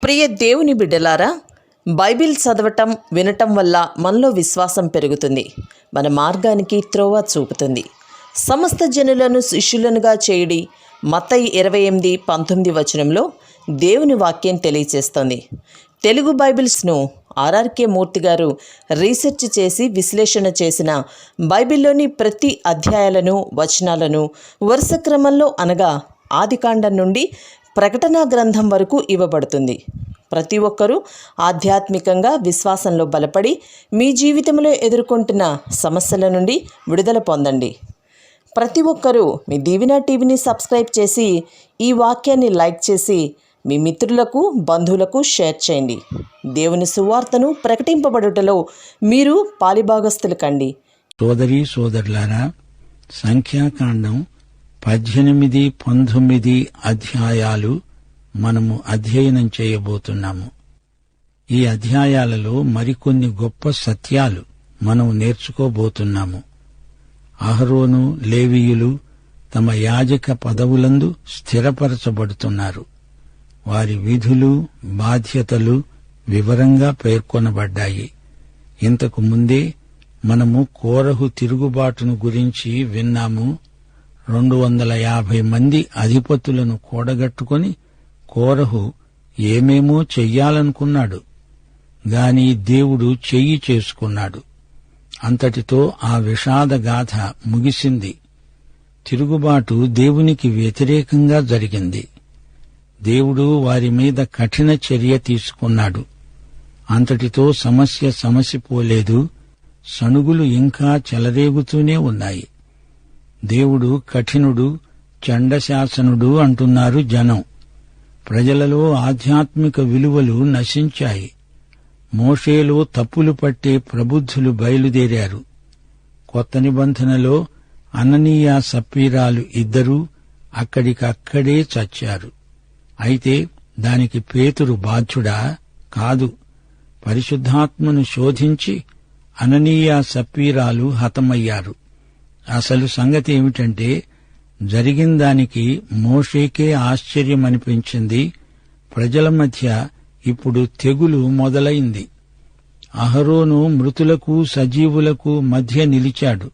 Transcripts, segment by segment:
ప్రియ దేవుని బిడ్డలారా, బైబిల్ చదవటం వినటం వల్ల మనలో విశ్వాసం పెరుగుతుంది. మన మార్గానికి త్రోవ చూపుతుంది. సమస్త జనులను శిష్యులనుగా చేయుడి మత్తయి 28:19 వచనంలో దేవుని వాక్యం తెలియచేస్తోంది. తెలుగు బైబిల్స్ను ఆర్ఆర్కే మూర్తి గారు రీసెర్చ్ చేసి విశ్లేషణ చేసిన బైబిల్లోని ప్రతి అధ్యాయాలను వచనాలను వరుస క్రమంలో అనగా ఆదికాండం నుండి ప్రకటనా గ్రంథం వరకు ఇవ్వబడుతుంది. ప్రతి ఒక్కరూ ఆధ్యాత్మికంగా విశ్వాసంలో బలపడి మీ జీవితంలో ఎదుర్కొంటున్న సమస్యల నుండి విడుదల పొందండి. ప్రతి ఒక్కరూ మీ దీవెన టీవీని సబ్స్క్రైబ్ చేసి ఈ వాక్యాన్ని లైక్ చేసి మీ మిత్రులకు బంధువులకు షేర్ చేయండి. దేవుని సువార్తను ప్రకటింపబడుటలో మీరు పాలిభాగస్తులు కండి. సోదరీ సోదరులారా, సంఖ్యాకాండం 18, 19 అధ్యాయాలు మనము అధ్యయనం చేయబోతున్నాము. ఈ అధ్యాయాలలో మరికొన్ని గొప్ప సత్యాలు మనం నేర్చుకోబోతున్నాము. అహరోను, లేవీయులు తమ యాజక పదవులందు స్థిరపరచబడుతున్నారు. వారి విధులు, బాధ్యతలు వివరంగా పేర్కొనబడ్డాయి. ఇంతకు ముందే మనము కోరహు తిరుగుబాటును గురించి విన్నాము. 250 మంది అధిపతులను కూడగట్టుకొని కోరహు ఏమేమో చెయ్యాలనుకున్నాడు. గాని దేవుడు చెయ్యి చేసుకున్నాడు. అంతటితో ఆ విషాదగాథ ముగిసింది. తిరుగుబాటు దేవునికి వ్యతిరేకంగా జరిగింది. దేవుడు వారి మీద కఠిన చర్య తీసుకున్నాడు. అంతటితో సమస్య సమసిపోలేదు. సణుగులు ఇంకా చెలరేగుతూనే ఉన్నాయి. దేవుడు కఠినుడు, చండశాసనుడు అంటున్నారు జనం. ప్రజలలో ఆధ్యాత్మిక విలువలు నశించాయి. మోషేలో తప్పులు పట్టే ప్రబుద్ధులు బయలుదేరారు. కొత్త నిబంధనలో అననీయ సప్పీరాలు ఇద్దరూ అక్కడికక్కడే చచ్చారు. అయితే దానికి పేతురు బాధ్యుడా? కాదు. పరిశుద్ధాత్మను శోధించి అననీయ సప్పీరాలు హతమయ్యారు. అసలు సంగతి ఏమిటంటే, జరిగిందానికి మోషేకే ఆశ్చర్యమనిపించింది. ప్రజల మధ్య ఇప్పుడు తెగులు మొదలైంది. అహరోను మృతులకు సజీవులకు మధ్య నిలిచాడు.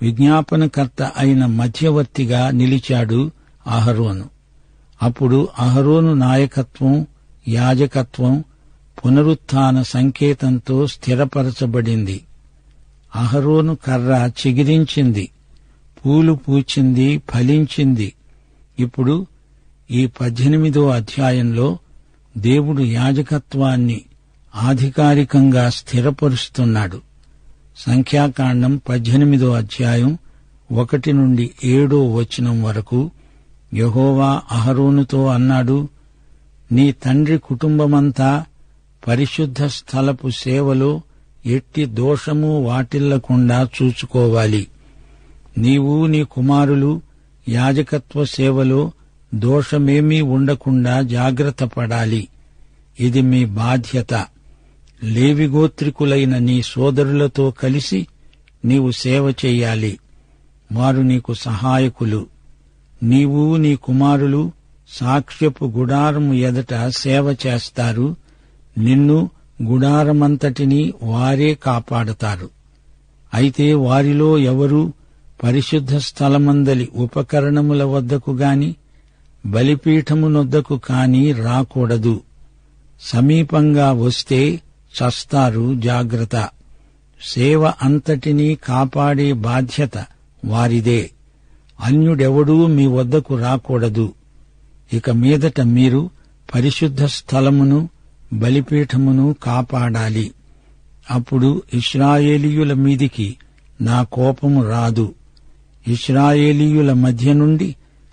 విజ్ఞాపనకర్త అయిన మధ్యవర్తిగా నిలిచాడు అహరోను. అప్పుడు అహరోను నాయకత్వం, యాజకత్వం పునరుత్థాన సంకేతంతో స్థిరపరచబడింది. అహరోను కర్ర చిగిరించింది, పూలు పూచింది, ఫలించింది. ఇప్పుడు ఈ 18వ అధ్యాయంలో దేవుడు యాజకత్వాన్ని ఆధికారికంగా స్థిరపరుస్తున్నాడు. సంఖ్యాకాండం 18వ అధ్యాయం 1 నుండి 7వ వచనం వరకు యెహోవా అహరోనుతో అన్నాడు, నీ తండ్రి కుటుంబమంతా పరిశుద్ధ స్థలపు సేవలో ఎట్టి దోషము వాటిల్లకుండా చూచుకోవాలి. నీవు నీ కుమారులు యాజకత్వ సేవలో దోషమేమీ ఉండకుండా జాగ్రత్త పడాలి. ఇది మీ బాధ్యత. లేవిగోత్రికులైన నీ సోదరులతో కలిసి నీవు సేవ చెయ్యాలి. వారు నీకు సహాయకులు. నీవు నీ కుమారులు సాక్ష్యపు గుడారము ఎదుట సేవ చేస్తారు. నిన్ను గుడారమంతటినీ వారే కాపాడతారు. అయితే వారిలో ఎవరూ పరిశుద్ధ స్థలమందలి ఉపకరణముల వద్దకు గాని బలిపీఠమునొద్దకు కాని రాకూడదు. సమీపంగా వస్తే చస్తారు. జాగ్రత్త. సేవ అంతటినీ కాపాడే బాధ్యత వారిదే. అన్యుడెవడూ మీ వద్దకు రాకూడదు. ఇక మీదట మీరు పరిశుద్ధ స్థలమును బలిపీఠమును కాపాడాలి. అప్పుడు ఇశ్రాయేలీయుల మీదికి నా కోపము రాదు. ఇశ్రాయేలీయుల మధ్య నుండి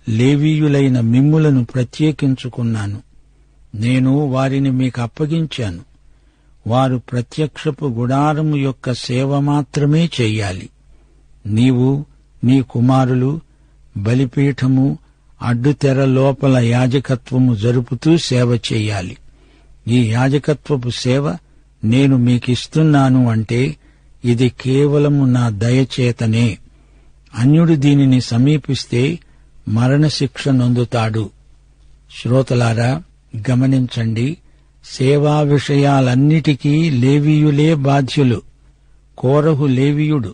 లేవీయులైన మిమ్ములను ప్రత్యేకించుకున్నాను. నేను వారిని మీకు అప్పగించాను. వారు ప్రత్యక్షపు గుడారము యొక్క సేవ మాత్రమే చెయ్యాలి. నీవు నీ కుమారులు బలిపీఠము అడ్డుతెర లోపల యాజకత్వము జరుపుతూ సేవ చెయ్యాలి. ఈ యాజకత్వపు సేవ నేను మీకిస్తున్నాను అంటే ఇది కేవలము నా దయచేతనే. అన్యుడు దీనిని సమీపిస్తే మరణశిక్ష నొందుతాడు. శ్రోతలారా, గమనించండి, సేవా విషయాలన్నిటికీ లేవీయులే బాధ్యులు. కోరహు లేవీయుడు.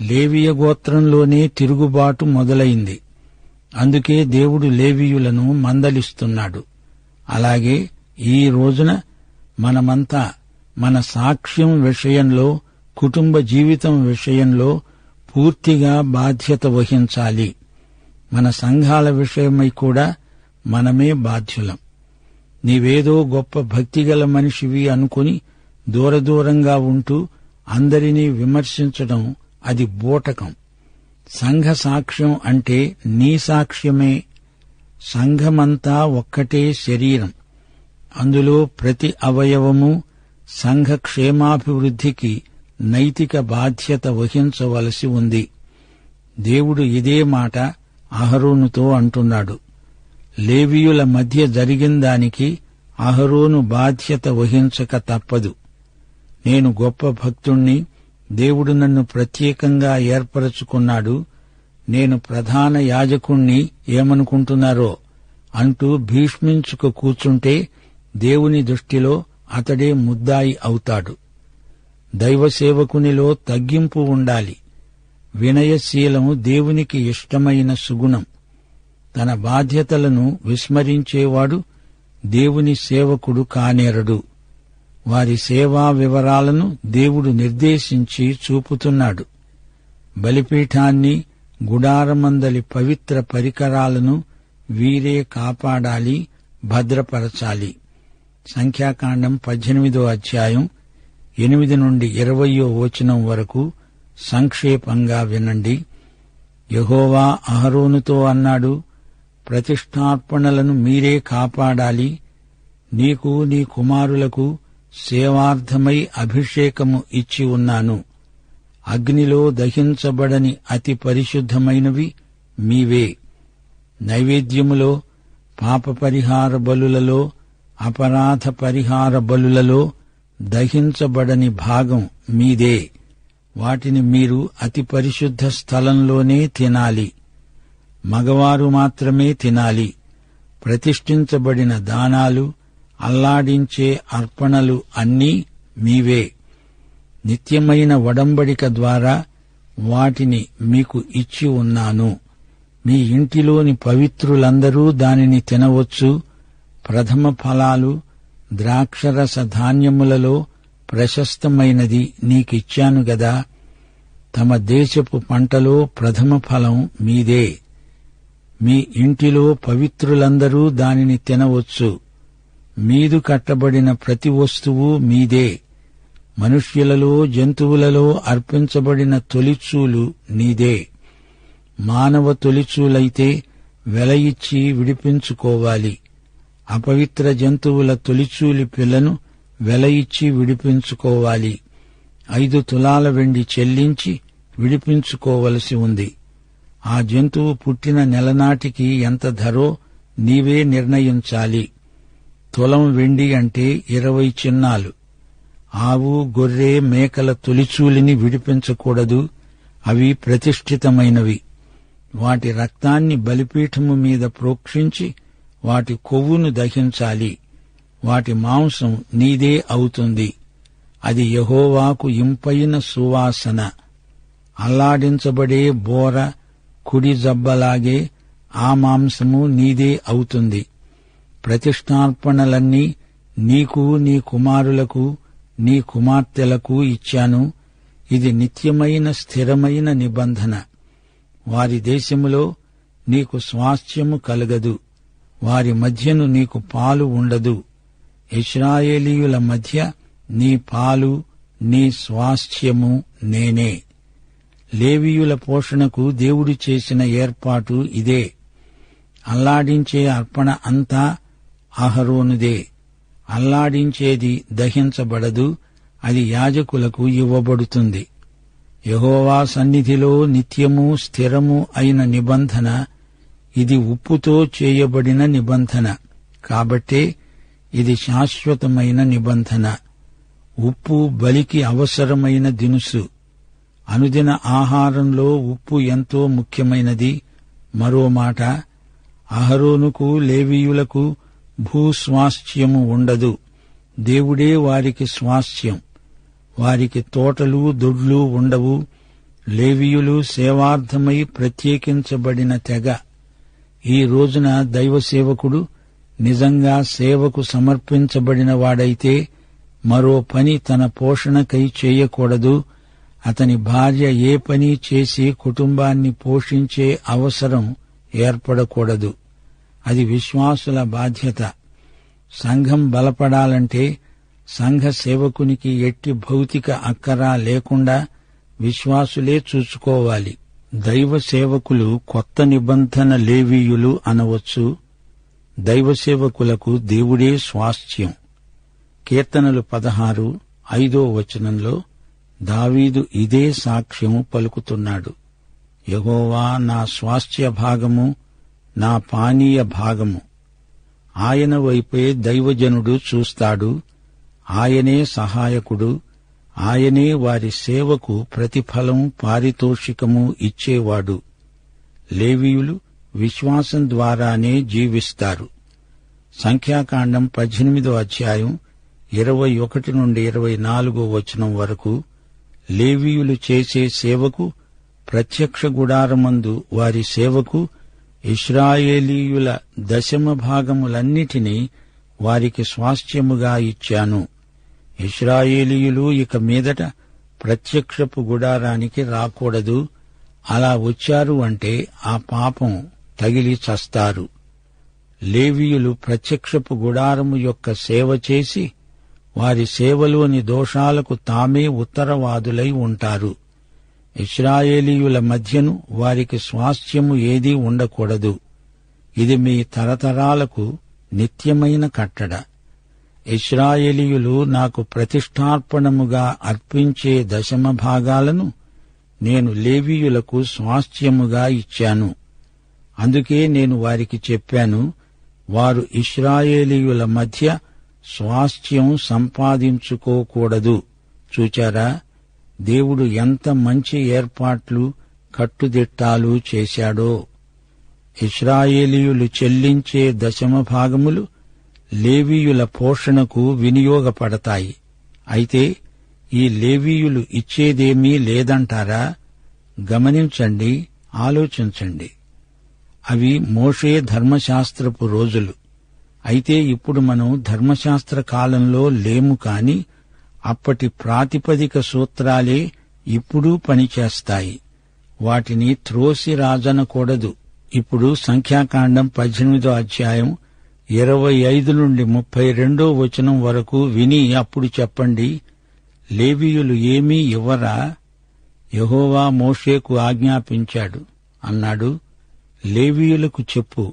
లేవీయ గోత్రంలోనే తిరుగుబాటు మొదలైంది. అందుకే దేవుడు లేవీయులను మందలిస్తున్నాడు. అలాగే ఈ రోజున మనమంతా మన సాక్ష్యం విషయంలో, కుటుంబ జీవితం విషయంలో పూర్తిగా బాధ్యత వహించాలి. మన సంఘాల విషయమై కూడా మనమే బాధ్యులం. నీవేదో గొప్ప భక్తిగల మనిషివి అనుకుని దూరంగా ఉంటూ అందరినీ విమర్శించడం అది బూటకం. సంఘ సాక్ష్యం అంటే నీ సాక్ష్యమే. సంఘమంతా ఒక్కటే శరీరం. అందులో ప్రతి అవయవము సంఘ క్షేమాభివృద్ధికి నైతిక బాధ్యత వహించవలసి ఉంది. దేవుడు ఇదే మాట అహరోనుతో అంటున్నాడు. లేవీయుల మధ్య జరిగిందానికి అహరోను బాధ్యత వహించక తప్పదు. నేను గొప్ప భక్తుణ్ణి, దేవుడు నన్ను ప్రత్యేకంగా ఏర్పరచుకున్నాడు, నేను ప్రధాన యాజకుణ్ణి ఏమనుకుంటున్నారో అంటూ భీష్మించుకు కూర్చుంటే దేవుని దృష్టిలో అతడే ముద్దాయి అవుతాడు. దైవసేవకునిలో తగ్గింపు ఉండాలి. వినయశీలం దేవునికి ఇష్టమైన సుగుణం. తన బాధ్యతలను విస్మరించేవాడు దేవుని సేవకుడు కానేరడు. వారి సేవా వివరాలను దేవుడు నిర్దేశించి చూపుతున్నాడు. బలిపీఠాన్ని, గుడారమందలి పవిత్ర పరికరాలను వీరే కాపాడాలి, భద్రపరచాలి. సంఖ్యాకాండం 18వ అధ్యాయం 8 నుండి 20వ వచనం వరకు సంక్షేపంగా వినండి. యెహోవా అహరోనుతో అన్నాడు, ప్రతిష్ఠార్పణలను మీరే కాపాడాలి. నీకు నీ కుమారులకు సేవార్థమై అభిషేకము ఇచ్చి ఉన్నాను. అగ్నిలో దహించబడని అతి పరిశుద్ధమైనవి మీవే. నైవేద్యములో, పాప పరిహార బలులలో, అపరాధ పరిహార బలులలో దహించబడని భాగం మీదే. వాటిని మీరు అతి పరిశుద్ధ స్థలంలోనే తినాలి. మగవారు మాత్రమే తినాలి. ప్రతిష్ఠించబడిన దానాలు, అల్లాడించే అర్పణలు అన్నీ మీవే. నిత్యమైన ఒడంబడిక ద్వారా వాటిని మీకు ఇచ్చి ఉన్నాను. మీ ఇంటిలోని పవిత్రులందరూ దానిని తినవచ్చు. ప్రథమ ఫలాలు, ద్రాక్షరస ధాన్యములలో ప్రశస్తమైనది నీకిచ్చాను గదా. తమ దేశపు పంటలో ప్రథమ ఫలం మీదే. మీ ఇంటిలో పవిత్రులందరూ దానిని తినవచ్చు. మీదు కట్టబడిన ప్రతి వస్తువు మీదే. మనుష్యులలో, జంతువులలో అర్పించబడిన తొలిచూలు నీదే. మానవ తొలిచూలైతే వెల ఇచ్చి విడిపించుకోవాలి. అపవిత్ర జంతువుల తొలిచూలి పిల్లను వెల ఇచ్చి విడిపించుకోవాలి. 5 తులాల వెండి చెల్లించి విడిపించుకోవలసి ఉంది. ఆ జంతువు పుట్టిన నెలనాటికి ఎంత ధరో నీవే నిర్ణయించాలి. తులం వెండి అంటే 20 చిన్నాలు. ఆవు, గొర్రె, మేకల తొలిచూలిని విడిపించకూడదు. అవి ప్రతిష్ఠితమైనవి. వాటి రక్తాన్ని బలిపీఠము మీద ప్రోక్షించి వాటి కొవ్వును దహించాలి. వాటి మాంసం నీదే అవుతుంది. అది యెహోవాకు ఇంపైన సువాసన. అల్లాడించబడే బోర, కుడి జబ్బలాగే ఆ మాంసము నీదే అవుతుంది. ప్రతిష్ఠార్పణలన్నీ నీకు, నీ కుమారులకు, నీ కుమార్తెలకు ఇచ్చాను. ఇది నిత్యమైన స్థిరమైన నిబంధన. వారి దేశములో నీకు స్వాస్థ్యము కలగదు. వారి మధ్యను నీకు పాలు ఉండదు. ఇశ్రాయేలీయుల మధ్య నీ పాలు, నీ స్వాస్థ్యము నేనే. లేవీయుల పోషణకు దేవుడు చేసిన ఏర్పాటు ఇదే. అల్లాడించే అర్పణ అంతా అహరోనుదే. అల్లాడించేది దహించబడదు, అది యాజకులకు ఇవ్వబడుతుంది. యెహోవా సన్నిధిలో నిత్యము స్థిరము అయిన నిబంధన ఇది. ఉప్పుతో చేయబడిన నిబంధన కాబట్టే ఇది శాశ్వతమైన నిబంధన. ఉప్పు బలికి అవసరమైన దినుసు. అనుదిన ఆహారంలో ఉప్పు ఎంతో ముఖ్యమైనది. మరో మాట, అహరోనుకు, లేవీయులకు భూస్వాస్థ్యము ఉండదు. దేవుడే వారికి స్వాస్థ్యం. వారికి తోటలు దొడ్లు ఉండవు. లేవీయులు సేవార్థమై ప్రత్యేకించబడిన తెగ. ఈ రోజున దైవ సేవకుడు నిజంగా సేవకు సమర్పించబడిన వాడైతే మరో పని తన పోషణకై చేయకూడదు. అతని భార్య ఏ పని చేసి కుటుంబాన్ని పోషించే అవసరం ఏర్పడకూడదు. అది విశ్వాసుల బాధ్యత. సంఘం బలపడాలంటే సంఘ సేవకునికి ఎట్టి భౌతిక అక్కరా లేకుండా విశ్వాసులే చూసుకోవాలి. దైవ సేవకులు కొత్త నిబంధన లేవీయులు అనవచ్చు. దైవ సేవకులకు దేవుడే స్వాస్థ్యం. కీర్తనలు 16:5 దావీదు ఇదే సాక్ష్యం పలుకుతున్నాడు. యెహోవా నా స్వాస్థ్య భాగము, నా పానీయ భాగము. ఆయన వైపే దైవజనుడు చూస్తాడు. ఆయనే సహాయకుడు. ఆయనే వారి సేవకు ప్రతిఫలం పారితోషికము ఇచ్చేవాడు. లేవీయులు విశ్వాసం ద్వారానే జీవిస్తారు. సంఖ్యాకాండం 18:21-24 వరకు లేవీయులు చేసే సేవకు, ప్రత్యక్ష గుడారమందు వారి సేవకు ఇశ్రాయేలీయుల దశమ భాగములన్నిటినీ వారికి స్వాస్థ్యముగా ఇచ్చాను. ఇశ్రాయేలీయులు ఇక మీదట ప్రత్యక్షపు గుడారానికి రాకూడదు. అలా వచ్చారు అంటే ఆ పాపం తగిలి చస్తారు. లేవీయులు ప్రత్యక్షపు గుడారము యొక్క సేవ చేసి వారి సేవలోని దోషాలకు తామే ఉత్తరవాదులై ఉంటారు. ఇశ్రాయేలీయుల మధ్యను వారికి స్వాస్థ్యము ఏదీ ఉండకూడదు. ఇది మీ తరతరాలకు నిత్యమైన కట్టడ. ఇశ్రాయేలీయులు నాకు ప్రతిష్ఠార్పణముగా అర్పించే దశమ భాగాలను నేను లేవీయులకు స్వాస్థ్యముగా ఇచ్చాను. అందుకే నేను వారికి చెప్పాను, వారు ఇశ్రాయేలీయుల మధ్య స్వాస్థ్యం సంపాదించుకోకూడదు. చూచారా, దేవుడు ఎంత మంచి ఏర్పాట్లు, కట్టుదిట్టాలు చేశాడో. ఇశ్రాయేలీయులు చెల్లించే దశమ భాగములు లేవీయుల పోషణకు వినియోగపడతాయి. అయితే ఈ లేవీయులు ఇచ్చేదేమీ లేదంటారా? గమనించండి, ఆలోచించండి. అవి మోషే ధర్మశాస్త్రపు రోజులు. అయితే ఇప్పుడు మనం ధర్మశాస్త్ర కాలంలో లేము. కాని అప్పటి ప్రాతిపదిక సూత్రాలే ఇప్పుడు పనిచేస్తాయి. వాటిని త్రోసి రాజనకూడదు. ఇప్పుడు సంఖ్యాకాండం 18:25-32 వరకు విని అప్పుడు చెప్పండి. లేవీయులు ఏమీ ఇవ్వరా? యెహోవా మోషేకు ఆజ్ఞాపించాడు. అన్నాడు, లేవీయులకు చెప్పు,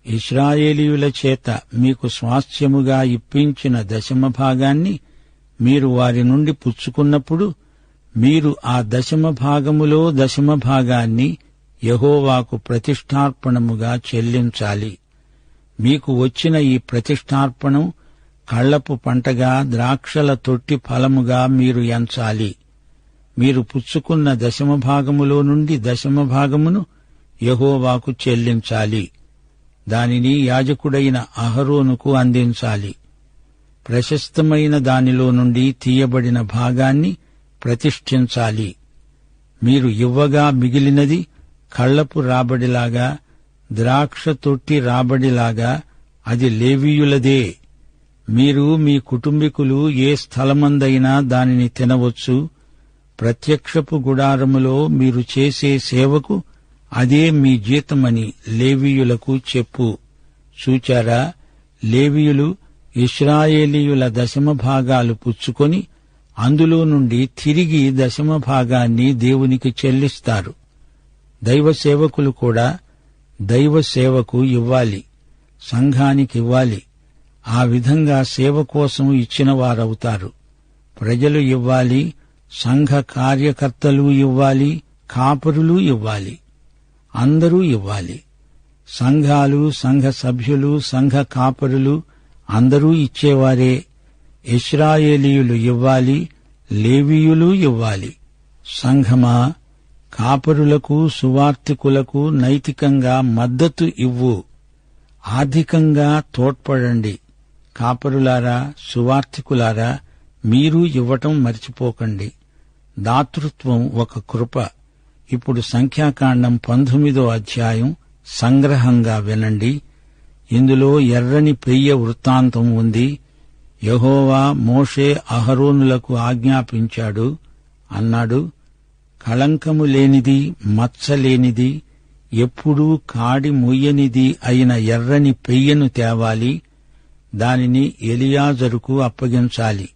ఇశ్రాయేలీయుల చేత మీకు స్వాస్థ్యముగా ఇప్పించిన దశమ భాగాన్ని మీరు వారి నుండి పుచ్చుకున్నప్పుడు మీరు ఆ దశమ భాగములో దశమ భాగాన్ని యెహోవాకు ప్రతిష్ఠార్పణముగా చెల్లించాలి. మీకు వచ్చిన ఈ ప్రతిష్ఠార్పణం కళ్లపు పంటగా, ద్రాక్షల తొట్టి ఫలముగా మీరు ఎంచాలి. మీరు పుచ్చుకున్న దశమ భాగములో నుండి దశమ భాగమును యెహోవాకు చెల్లించాలి. దానిని యాజకుడైన అహరోనుకు అందించాలి. ప్రశస్తమైన దానిలో నుండి తీయబడిన భాగాన్ని ప్రతిష్ఠించాలి. మీరు ఇవ్వగా మిగిలినది కళ్లపు రాబడిలాగా, ద్రాక్ష తొట్టి రాబడిలాగా అది లేవీయులదే. మీరు మీ కుటుంబీకులు ఏ స్థలమందైనా దానిని తినవచ్చు. ప్రత్యక్షపు గుడారములో మీరు చేసే సేవకు అదే మీ జీతమని లేవీయులకు చెప్పు. చూచారా, లేవీయులు ఇశ్రాయేలీయుల దశమ భాగాలు పుచ్చుకొని అందులో నుండి తిరిగి దశమ భాగాన్ని దేవునికి చెల్లిస్తారు. దైవ సేవకులు కూడా దైవ సేవకు ఇవ్వాలి, సంఘానికివ్వాలి. ఆ విధంగా సేవ కోసం ఇచ్చిన వారవుతారు. ప్రజలు ఇవ్వాలి, సంఘ కార్యకర్తలు ఇవ్వాలి, కాపరులు ఇవ్వాలి, అందరూ ఇవ్వాలి. సంఘాలు, సంఘ సభ్యులు, సంఘ కాపరులు అందరూ ఇచ్చేవారే. ఇశ్రాయేలీయులు ఇవ్వాలి, లేవీయులు ఇవ్వాలి. సంఘమా, కాపరులకు, సువార్తికులకు నైతికంగా మద్దతు ఇవ్వు. ఆర్థికంగా తోడ్పడండి. కాపరులారా, సువార్థికులారా, మీరు ఇవ్వటం మర్చిపోకండి. దాతృత్వం ఒక కృప. ఇప్పుడు సంఖ్యాకాండం 19వ అధ్యాయం సంగ్రహంగా వినండి. ఇందులో ఎర్రని పెయ్య వృత్తాంతం ఉంది. యెహోవా మోషే అహరోనులకు ఆజ్ఞాపించాడు. అన్నాడు, కళంకము లేనిది, మచ్చ లేనిది, ఎప్పుడూ కాడి మొయ్యనిది అయిన ఎర్రని పెయ్యను తేవాలి. దానిని ఎలియాజరుకు అప్పగించాలి.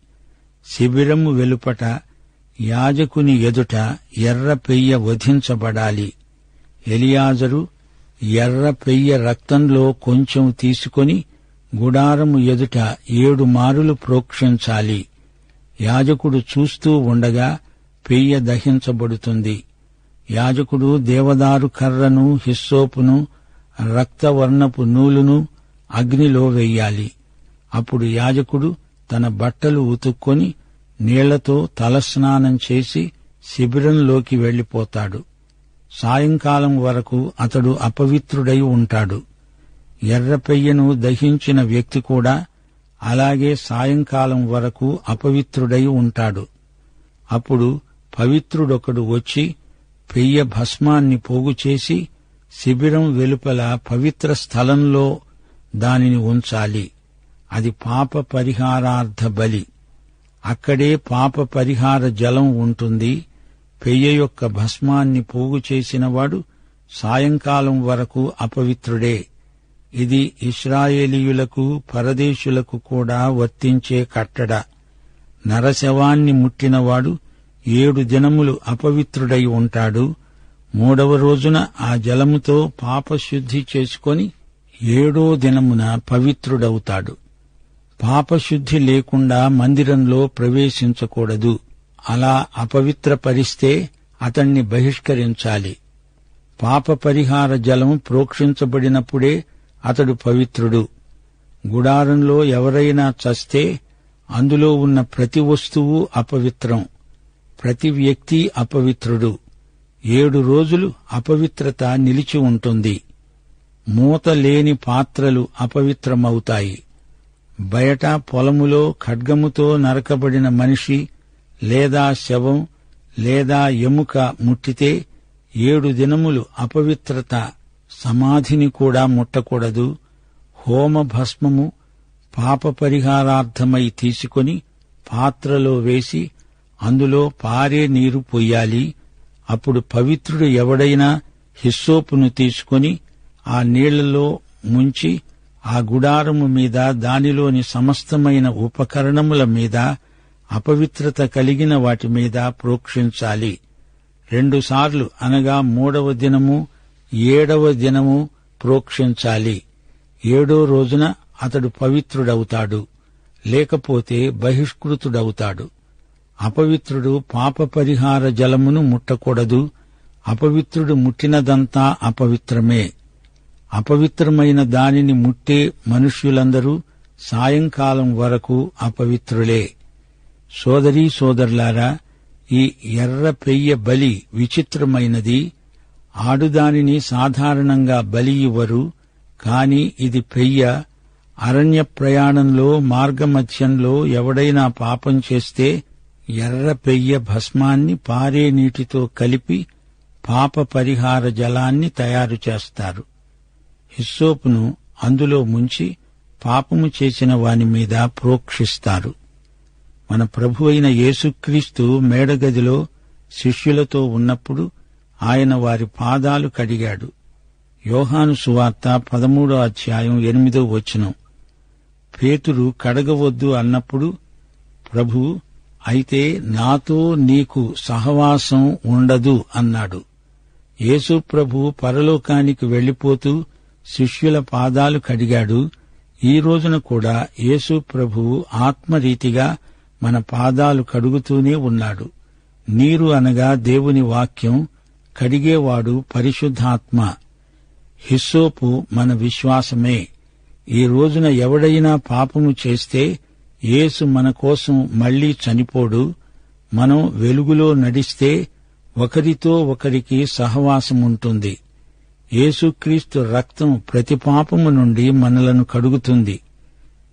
శిబిరము వెలుపట యాజకుని ఎదుట ఎర్ర పెయ్య వధించబడాలి. ఎలియాజరు ఎర్ర పెయ్య రక్తంలో కొంచెం తీసుకొని గుడారము ఎదుట 7 మారులు ప్రోక్షించాలి. యాజకుడు చూస్తూ ఉండగా పెయ్య దహించబడుతుంది. యాజకుడు దేవదారు కర్రను, హిస్సోపును, రక్తవర్ణపు నూలును అగ్నిలో వెయ్యాలి. అప్పుడు యాజకుడు తన బట్టలు ఉతుక్కొని నీళ్లతో తలస్నానం చేసి శిబిరంలోకి వెళ్లిపోతాడు. సాయంకాలం వరకు అతడు అపవిత్రుడై ఉంటాడు. ఎర్రపెయ్యను దహించిన వ్యక్తి కూడా అలాగే సాయంకాలం వరకు అపవిత్రుడై ఉంటాడు. అప్పుడు పవిత్రుడొకడు వచ్చి పెయ్య భస్మాన్ని పోగుచేసి శిబిరం వెలుపల పవిత్ర స్థలంలో దానిని ఉంచాలి. అది పాప పరిహారార్థ బలి. అక్కడే పాప పరిహార జలం ఉంటుంది. పెయ్య యొక్క భస్మాన్ని పోగు చేసినవాడు సాయంకాలం వరకు అపవిత్రుడే. ఇది ఇశ్రాయేలీయులకు, పరదేశులకు కూడా వర్తించే కట్టడ. నరశవాన్ని ముట్టినవాడు 7 దినములు అపవిత్రుడై ఉంటాడు. 3వ రోజున ఆ జలముతో పాపశుద్ధి చేసుకొని 7వ దినమున పవిత్రుడవుతాడు. పాపశుద్ధి లేకుండా మందిరంలో ప్రవేశించకూడదు. అలా అపవిత్రపరిస్తే అతణ్ణి బహిష్కరించాలి. పాప పరిహార జలం ప్రోక్షించబడినప్పుడే అతడు పవిత్రుడు. గుడారంలో ఎవరైనా చస్తే అందులో ఉన్న ప్రతి వస్తువు అపవిత్రం. ప్రతి వ్యక్తి అపవిత్రుడు. 7 రోజులు అపవిత్రత నిలిచి ఉంటుంది. మూత లేని పాత్రలు అపవిత్రమవుతాయి. బయట పొలములో ఖడ్గముతో నరకబడిన మనిషి లేదా శవం లేదా ఎముక ముట్టితే 7 దినములు అపవిత్రత. సమాధిని కూడా ముట్టకూడదు. హోమ భస్మము పాప పరిహారార్థమై తీసుకొని పాత్రలో వేసి అందులో పారే నీరు పొయ్యాలి. అప్పుడు పవిత్రుడు ఎవడైనా హిస్సోపును తీసుకొని ఆ నీళ్లలో ముంచి ఆ గుడారము మీద, దానిలోని సమస్తమైన ఉపకరణముల మీద, అపవిత్రత కలిగిన వాటి మీద ప్రోక్షించాలి. 2 సార్లు, అనగా 3వ దినము, 7వ దినము ప్రోక్షించాలి. 7వ రోజున అతడు పవిత్రుడవుతాడు, లేకపోతే బహిష్కృతుడవుతాడు. అపవిత్రుడు పాప పరిహార జలమును ముట్టకూడదు. అపవిత్రుడు ముట్టినదంతా అపవిత్రమే. అపవిత్రమైన దానిని ముట్టే మనుష్యులందరూ సాయంకాలం వరకు అపవిత్రులే. సోదరీ సోదరులారా, ఈ ఎర్ర పెయ్య బలి విచిత్రమైనది. ఆడుదానిని సాధారణంగా బలి ఇవ్వరు, కాని ఇది పెయ్య. అరణ్య ప్రయాణంలో మార్గమధ్యంలో ఎవడైనా పాపం చేస్తే ఎర్ర పెయ్య భస్మాన్ని పారే నీటితో కలిపి పాప పరిహార జలాన్ని తయారు చేస్తారు. హిస్సోపును అందులో ముంచి పాపము చేసిన వాని మీద ప్రోక్షిస్తారు. మన ప్రభువైన యేసుక్రీస్తు మేడగదిలో శిష్యులతో ఉన్నప్పుడు ఆయన వారి పాదాలు కడిగాడు. యోహాను సువార్త 13వ అధ్యాయం 8వ వచనం. పేతురు కడగవద్దు అన్నప్పుడు ప్రభు, అయితే నాతో నీకు సహవాసం ఉండదు అన్నాడు. యేసు ప్రభు పరలోకానికి వెళ్లిపోతూ శిష్యుల పాదాలు కడిగాడు. ఈ రోజున కూడా యేసు ప్రభువు ఆత్మరీతిగా మన పాదాలు కడుగుతూనే ఉన్నాడు. నీరు అనగా దేవుని వాక్యం, కడిగేవాడు పరిశుద్ధాత్మ. హిస్సోపు మన విశ్వాసమే. ఈ రోజున ఎవడైనా పాపము చేస్తే యేసు మన కోసం మళ్లీ చనిపోడు. మనం వెలుగులో నడిస్తే ఒకరితో ఒకరికి సహవాసముంటుంది. యేసుక్రీస్తు రక్తం ప్రతి పాపము నుండి మనలను కడుగుతుంది.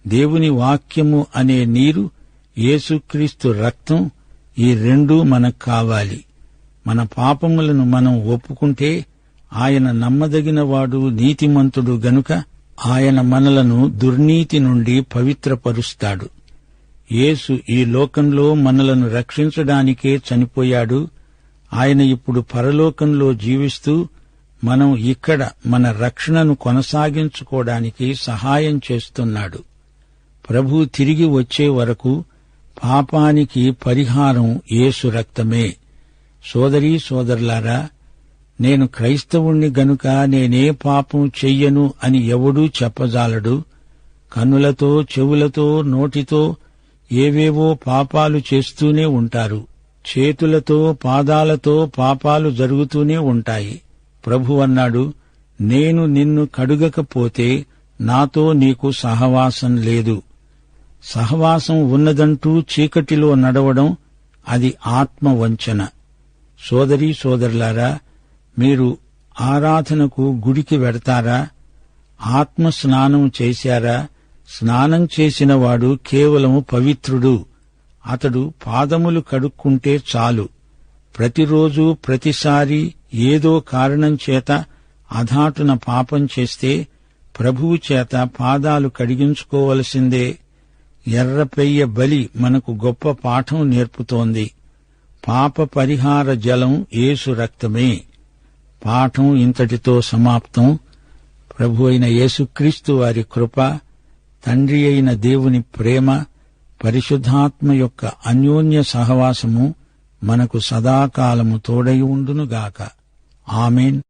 దేవుని వాక్యము అనే నీరు, యేసుక్రీస్తు రక్తం, ఈ రెండూ మనకు కావాలి. మన పాపములను మనం ఒప్పుకుంటే ఆయన నమ్మదగినవాడు, నీతిమంతుడు గనుక ఆయన మనలను దుర్నీతి నుండి పవిత్రపరుస్తాడు. యేసు ఈ లోకంలో మనలను రక్షించడానికే చనిపోయాడు. ఆయన ఇప్పుడు పరలోకంలో జీవిస్తూ మనం ఇక్కడ మన రక్షణను కొనసాగించుకోవడానికి సహాయం చేస్తున్నాడు. ప్రభు తిరిగి వచ్చే వరకు పాపానికి పరిహారం యేసు రక్తమే. సోదరీ సోదరులారా, నేను క్రైస్తవుణ్ణి గనుక నేనే పాపం చెయ్యను అని ఎవడూ చెప్పజాలడు. కన్నులతో, చెవులతో, నోటితో ఏవేవో పాపాలు చేస్తూనే ఉంటారు. చేతులతో, పాదాలతో పాపాలు జరుగుతూనే ఉంటాయి. ప్రభు అన్నాడు, నేను నిన్ను కడుగకపోతే నాతో నీకు సహవాసం లేదు. సహవాసం ఉన్నదంటూ చీకటిలో నడవడం అది ఆత్మవంచన. సోదరీ సోదరులారా, మీరు ఆరాధనకు గుడికి వెడతారా? ఆత్మ స్నానం చేశారా? స్నానం చేసినవాడు కేవలం పవిత్రుడు. అతడు పాదములు కడుక్కుంటే చాలు. ప్రతిరోజు, ప్రతిసారి ఏదో కారణం చేత అధాటున పాపం చేస్తే ప్రభువు చేత పాదాలు కడిగించుకోవలసిందే. ఎర్రపెయ్య బలి మనకు గొప్ప పాఠం నేర్పుతోంది. పాప పరిహార జలం యేసు రక్తమే. పాఠం ఇంతటితో సమాప్తం. ప్రభు అయిన యేసుక్రీస్తు వారి కృప, తండ్రి అయిన దేవుని ప్రేమ, పరిశుద్ధాత్మ యొక్క అన్యోన్య సహవాసము మనకు సదాకాలము తోడై ఉండునుగాక. ఆమేన్.